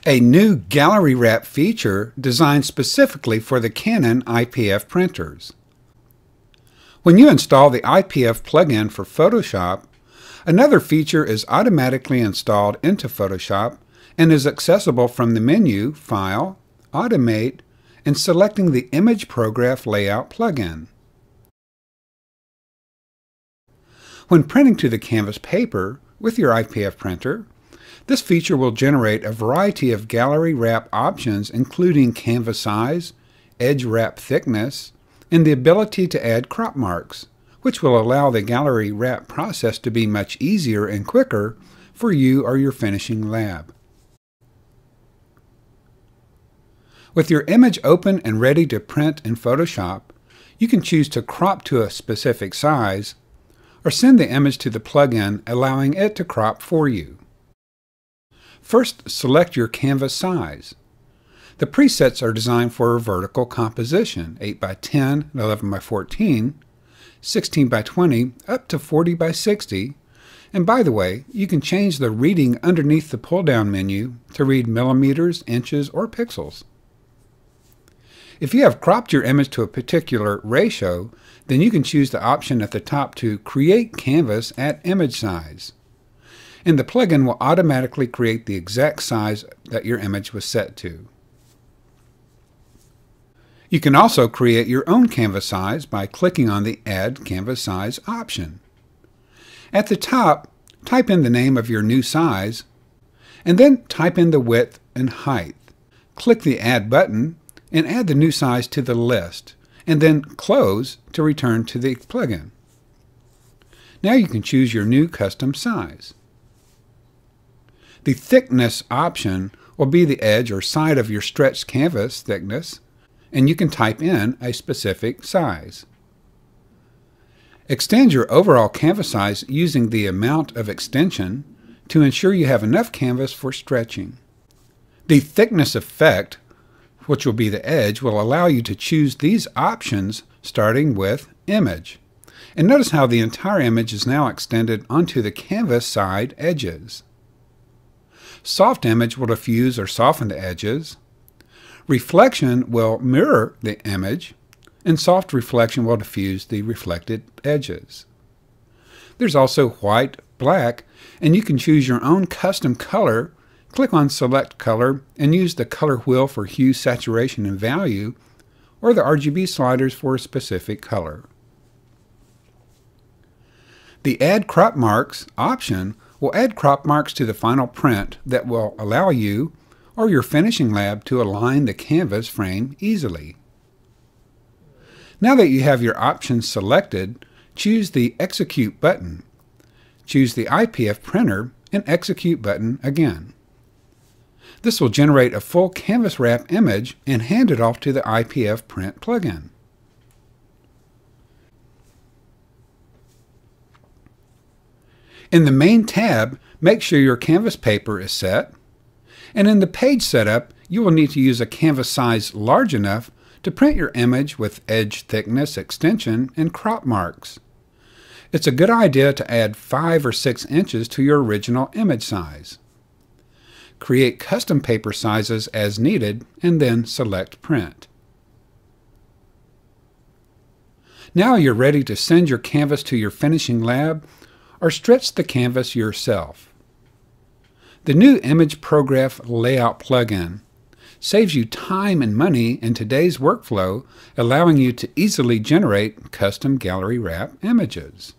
A new gallery wrap feature designed specifically for the Canon IPF printers. When you install the IPF plugin for Photoshop, another feature is automatically installed into Photoshop and is accessible from the menu File, Automate, and selecting the imagePROGRAF layout plugin. When printing to the canvas paper with your IPF printer, this feature will generate a variety of gallery wrap options including canvas size, edge wrap thickness, and the ability to add crop marks, which will allow the gallery wrap process to be much easier and quicker for you or your finishing lab. With your image open and ready to print in Photoshop, you can choose to crop to a specific size or send the image to the plugin, allowing it to crop for you. First, select your canvas size. The presets are designed for a vertical composition, 8 by 10, 11 by 14, 16 by 20, up to 40 by 60, and by the way, you can change the reading underneath the pull-down menu to read millimeters, inches, or pixels. If you have cropped your image to a particular ratio, then you can choose the option at the top to Create Canvas at Image Size, and the plugin will automatically create the exact size that your image was set to. You can also create your own canvas size by clicking on the Add Canvas Size option. At the top, type in the name of your new size, and then type in the width and height. Click the Add button and add the new size to the list, and then Close to return to the plugin. Now you can choose your new custom size. The thickness option will be the edge or side of your stretched canvas thickness, and you can type in a specific size. Extend your overall canvas size using the amount of extension to ensure you have enough canvas for stretching. The thickness effect, which will be the edge, will allow you to choose these options starting with Image. And notice how the entire image is now extended onto the canvas side edges. Soft image will diffuse or soften the edges. Reflection will mirror the image, and soft reflection will diffuse the reflected edges. There's also white, black, and you can choose your own custom color. Click on Select Color and use the color wheel for hue, saturation, and value, or the RGB sliders for a specific color. The Add Crop Marks option will add crop marks to the final print that will allow you or your finishing lab to align the canvas frame easily. Now that you have your options selected, choose the Execute button. Choose the IPF printer and Execute button again. This will generate a full canvas wrap image and hand it off to the IPF print plugin. In the main tab, make sure your canvas paper is set, and in the page setup, you will need to use a canvas size large enough to print your image with edge thickness, extension, and crop marks. It's a good idea to add 5 or 6 inches to your original image size. Create custom paper sizes as needed, and then select Print. Now you're ready to send your canvas to your finishing lab or stretch the canvas yourself. The new imagePROGRAF layout plugin saves you time and money in today's workflow, allowing you to easily generate custom gallery wrap images.